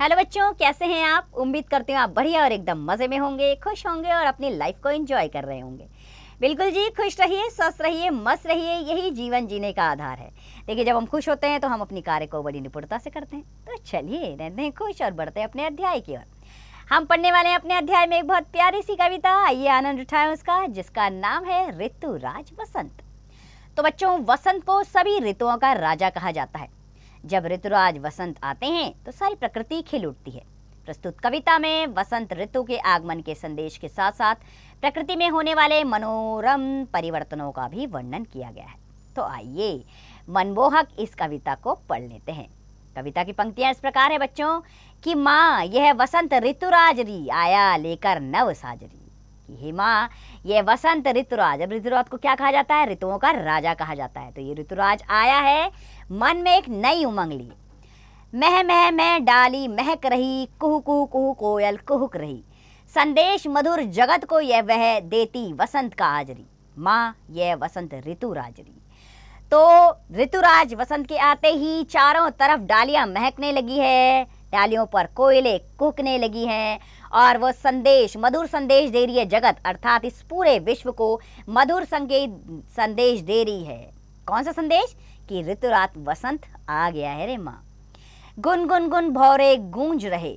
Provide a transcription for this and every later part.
Hello बच्चों, कैसे हैं आप? उम्मीद करती हूँ आप बढ़िया और एकदम मज़े में होंगे, खुश होंगे और अपनी लाइफ को एंजॉय कर रहे होंगे। बिल्कुल जी, खुश रहिए, स्वस्थ रहिए, मस्त रहिए, यही जीवन जीने का आधार है। देखिए, जब हम खुश होते हैं तो हम अपनी कार्य को बड़ी निपुणता से करते हैं। तो चलिए रहते हैं खुश और बढ़ते हैं अपने अध्याय की ओर। हम पढ़ने वाले हैं अपने अध्याय में एक बहुत प्यारी सी कविता। आइए आनंद उठाएं उसका, जिसका नाम है ऋतुराज वसंत। तो बच्चों, वसंत को सभी ऋतुओं का राजा कहा जाता है। जब ऋतुराज वसंत आते हैं तो सारी प्रकृति खिल उठती है। प्रस्तुत कविता में वसंत ऋतु के आगमन के संदेश के साथ साथ प्रकृति में होने वाले मनोरम परिवर्तनों का भी वर्णन किया गया है। तो आइए मनमोहक इस कविता को पढ़ लेते हैं। कविता की पंक्तियां इस प्रकार है बच्चों कि माँ यह वसंत ऋतुराजरी आया लेकर नव साजरी। कि हे माँ, यह वसंत ऋतुराज, अब ऋतुराज को क्या कहा जाता है? ऋतुओं का राजा कहा जाता है। तो ये ऋतुराज आया है मन में एक नई उमंग ली। मह मह मह डाली महक रही, कुहू कुहू कुहू कोयल कुहुक रही। संदेश मधुर जगत को यह वह देती वसंत का आजरी। माँ यह वसंत ऋतुराजरी। तो ऋतुराज वसंत के आते ही चारों तरफ डालियां महकने लगी है, डालियों पर कोयले कुहकने लगी हैं और वो संदेश, मधुर संदेश दे रही है जगत, अर्थात इस पूरे विश्व को मधुर संदेश दे रही है। कौन सा संदेश? कि ऋतुराज वसंत आ गया है रे माँ। गुन गुन गुन भौरे गूंज रहे,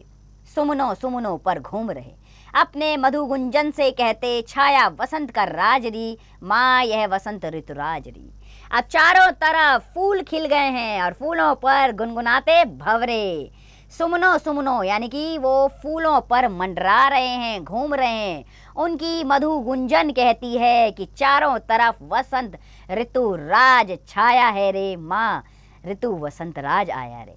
सुमनों सुमनों पर घूम रहे। अपने मधु गुंजन से कहते छाया वसंत का राजरी। माँ यह वसंत ऋतुराजरी। अब चारों तरफ फूल खिल गए हैं और फूलों पर गुनगुनाते भंवरे। सुमनों सुमनों यानी कि वो फूलों पर मंडरा रहे हैं, घूम रहे हैं। उनकी मधु गुंजन कहती है कि चारों तरफ वसंत ऋतु राज छाया है रे माँ, ऋतु वसंत राज आया रे।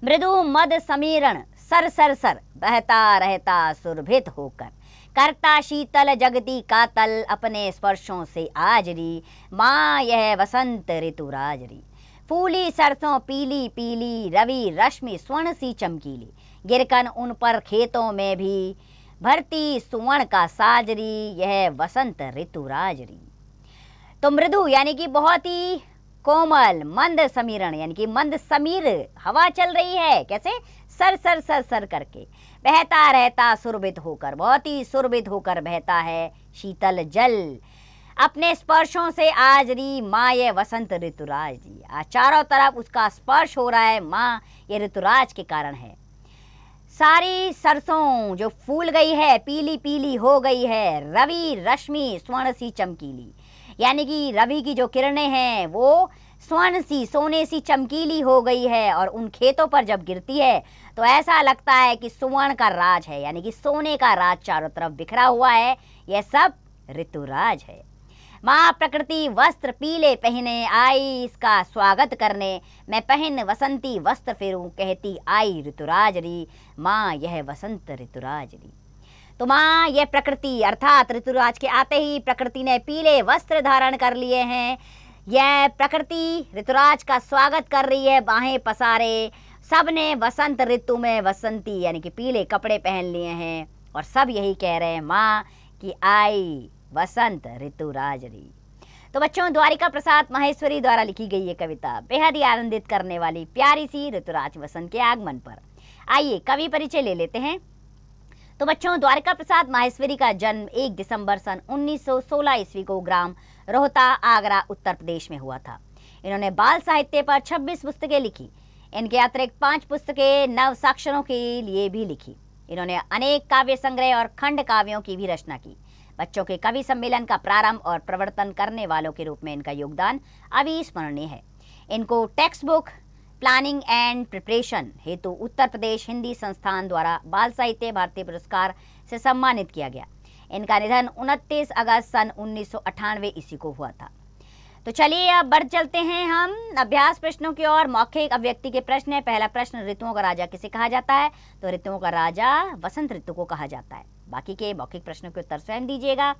मृदु मद समीरण सर सर सर बहता रहता सुरभित होकर, करता शीतल जगती का तल अपने स्पर्शों से आजरी। माँ यह वसंत ऋतु राजरी। फूली सरसों पीली पीली, रवि रश्मि स्वर्ण सी चमकीली। गिरकन उन पर खेतों में भी भरती सुवर्ण का साजरी। यह वसंत ऋतु राजरी। तो मृदु यानी कि बहुत ही कोमल, मंद समीरण यानी कि मंद समीर हवा चल रही है। कैसे? सर सर सर सर करके। बहता रहता सुरभित होकर, बहुत ही सुरभित होकर बहता है शीतल जल अपने स्पर्शों से आजरी। माँ ये वसंत ऋतुराज जी। आज चारों तरफ उसका स्पर्श हो रहा है। माँ ये ऋतुराज के कारण है। सारी सरसों जो फूल गई है, पीली पीली हो गई है। रवि रश्मि स्वर्ण सी चमकीली, यानी कि रवि की जो किरणें हैं वो स्वर्ण सी, सोने सी चमकीली हो गई है और उन खेतों पर जब गिरती है तो ऐसा लगता है कि सुवर्ण का राज है, यानी कि सोने का राज चारों तरफ बिखरा हुआ है। यह सब ऋतुराज है। माँ प्रकृति वस्त्र पीले पहने आई इसका स्वागत करने। मैं पहन वसंती वस्त्र फेरूं कहती आई ऋतुराजरी। माँ यह वसंत ऋतुराजरी। तो माँ यह प्रकृति अर्थात ऋतुराज के आते ही प्रकृति ने पीले वस्त्र धारण कर लिए हैं। यह प्रकृति ऋतुराज का स्वागत कर रही है, बाहें पसारे। सब ने वसंत ऋतु में वसंती यानी कि पीले कपड़े पहन लिए हैं और सब यही कह रहे हैं माँ कि आई वसंत ऋतुराजरी। तो बच्चों, द्वारिका प्रसाद माहेश्वरी द्वारा लिखी गई ये कविता बेहद ही आनंदित करने वाली प्यारी सी ऋतुराज वसंत के आगमन पर। आइए कवि परिचय ले लेते हैं। तो बच्चों, द्वारिका प्रसाद माहेश्वरी का जन्म 1 दिसंबर सन 1916 ईस्वी को ग्राम रोहता, आगरा, उत्तर प्रदेश में हुआ था। इन्होंने बाल साहित्य पर 26 पुस्तकें लिखी। इनके अतिरिक्त 5 पुस्तकें नव साक्षरों के लिए भी लिखी। इन्होंने अनेक काव्य संग्रह और खंड काव्यों की भी रचना की। बच्चों के कवि सम्मेलन का प्रारंभ और प्रवर्तन करने वालों के रूप में इनका योगदान अविस्मरणीय है। इनको text book planning and preparation हेतु उत्तर प्रदेश हिंदी संस्थान द्वारा बाल साहित्य भारतीय पुरस्कार से सम्मानित किया गया। इनका निधन 29 अगस्त सन 1998 ईस्वी को हुआ था। तो चलिए अब बढ़ चलते हैं हम अभ्यास प्रश्नों की ओर। मौखिक अभिव्यक्ति के प्रश्न है। पहला प्रश्न, ऋतुओं का राजा किसे कहा जाता है? तो ऋतुओं का राजा वसंत ऋतु को कहा जाता है। बाकी के मौखिक प्रश्नों के उत्तर स्वयं दीजिएगा।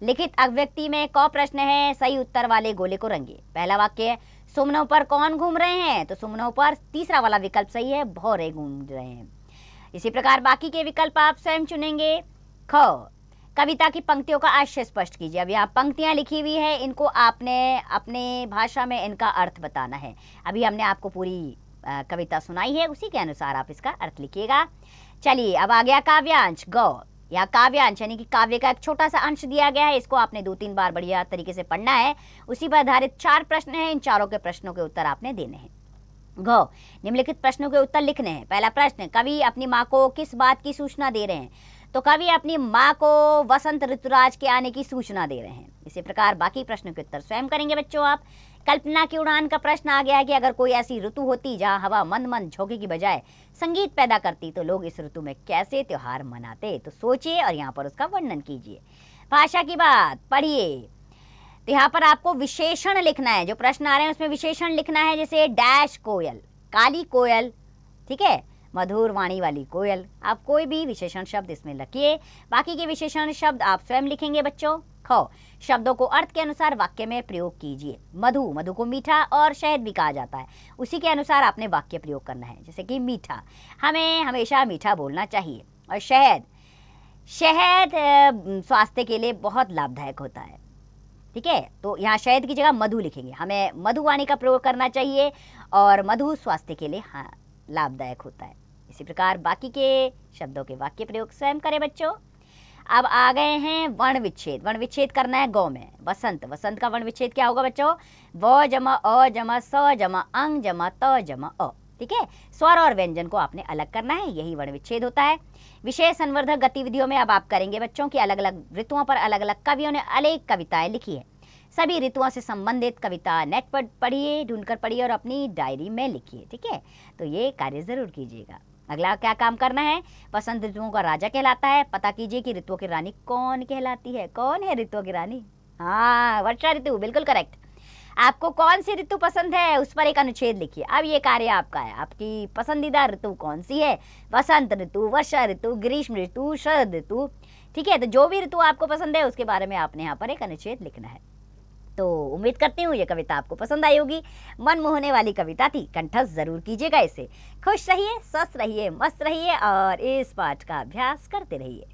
लिखित अभिव्यक्ति में क प्रश्न है, सही उत्तर वाले गोले को रंगे। पहला वाक्य है, सुमनों पर कौन घूम रहे हैं? तो सुमनों पर तीसरा वाला विकल्प सही है, भौरे घूम रहे हैं। इसी प्रकार बाकी के विकल्प आप स्वयं चुनेंगे। ख, कविता की पंक्तियों का आशय स्पष्ट कीजिए। अब यहाँ पंक्तियाँ लिखी हुई है, इनको आपने अपने भाषा में इनका अर्थ बताना है। अभी हमने आपको पूरी कविता सुनाई है उसी के अनुसार आप इसका अर्थ लिखिएगा। चलिए अब आ गया काव्यांश ग, या काव्यांश यानी कि काव्य का एक छोटा सा अंश दिया गया है। इसको आपने 2-3 बार बढ़िया तरीके से पढ़ना है। उसी पर आधारित 4 प्रश्न हैं। इन चारों के प्रश्नों के उत्तर आपने देने हैं। घ, निम्नलिखित प्रश्नों के उत्तर लिखने हैं। पहला प्रश्न, कवि अपनी माँ को किस बात की सूचना दे रहे हैं? तो कवि अपनी माँ को वसंत ऋतुराज के आने की सूचना दे रहे हैं। इसी प्रकार बाकी प्रश्नों के उत्तर स्वयं करेंगे बच्चों आप। कल्पना की उड़ान का प्रश्न आ गया है कि अगर कोई ऐसी ऋतु होती जहाँ हवा मंद मंद झोंके की बजाय संगीत पैदा करती तो लोग इस ऋतु में कैसे त्योहार मनाते? तो सोचिए और यहाँ पर उसका वर्णन कीजिए। भाषा की बात पढ़िए। तो यहाँ पर आपको विशेषण लिखना है। जो प्रश्न आ रहे हैं उसमें विशेषण लिखना है, जैसे डैश कोयल, काली कोयल, ठीक है, मधुर वाणी वाली कोयल। आप कोई भी विशेषण शब्द इसमें लिखिए। बाकी के विशेषण शब्द आप स्वयं लिखेंगे बच्चों। ख, शब्दों को अर्थ के अनुसार वाक्य में प्रयोग कीजिए। मधु, मधु को मीठा और शहद भी कहा जाता है, उसी के अनुसार आपने वाक्य प्रयोग करना है। जैसे कि मीठा, हमें हमेशा मीठा बोलना चाहिए। और शहद, शहद स्वास्थ्य के लिए बहुत लाभदायक होता है, ठीक है। तो यहाँ शहद की जगह मधु लिखेंगे। हमें मधुवाणी का प्रयोग करना चाहिए और मधु स्वास्थ्य के लिए हाँ लाभदायक होता है। इसी प्रकार बाकी के शब्दों के वाक्य प्रयोग स्वयं करें बच्चों। अब आ गए हैं वर्ण विच्छेद। वर्ण विच्छेद करना है गौ में। वसंत, वसंत का वर्ण विच्छेद क्या होगा बच्चों? व जमा अ जमा स जमा अंग जमा त जमा अ, ठीक है। स्वर और व्यंजन को आपने अलग करना है, यही वर्ण विच्छेद होता है। विषय संवर्धक गतिविधियों में अब आप करेंगे बच्चों की अलग अलग ऋतुओं पर अलग अलग कवियों ने अनेक कविताएं लिखी है। सभी ऋतुओं से संबंधित कविता नेट पर पढ़िए, ढूंढकर पढ़िए और अपनी डायरी में लिखिए, ठीक है। तो ये कार्य जरूर कीजिएगा। अगला क्या काम करना है? वसंत ऋतुओं का राजा कहलाता है। पता कीजिए कि ऋतुओं की रानी कौन कहलाती है। कौन है ऋतुओं की रानी? हाँ, वर्षा ऋतु, बिल्कुल करेक्ट। आपको कौन सी ऋतु पसंद है उस पर एक अनुच्छेद लिखिए। अब ये कार्य आपका है। आपकी पसंदीदा ऋतु कौन सी है? वसंत ऋतु, वर्षा ऋतु, ग्रीष्म ऋतु, शरद ऋतु, ठीक है। तो जो भी ऋतु आपको पसंद है उसके बारे में आपने यहाँ पर एक अनुच्छेद लिखना है। तो उम्मीद करती हूँ ये कविता आपको पसंद आई होगी। मन मोहने वाली कविता थी, कंठस्थ जरूर कीजिएगा इसे। खुश रहिए, स्वस्थ रहिए, मस्त रहिए और इस पाठ का अभ्यास करते रहिए।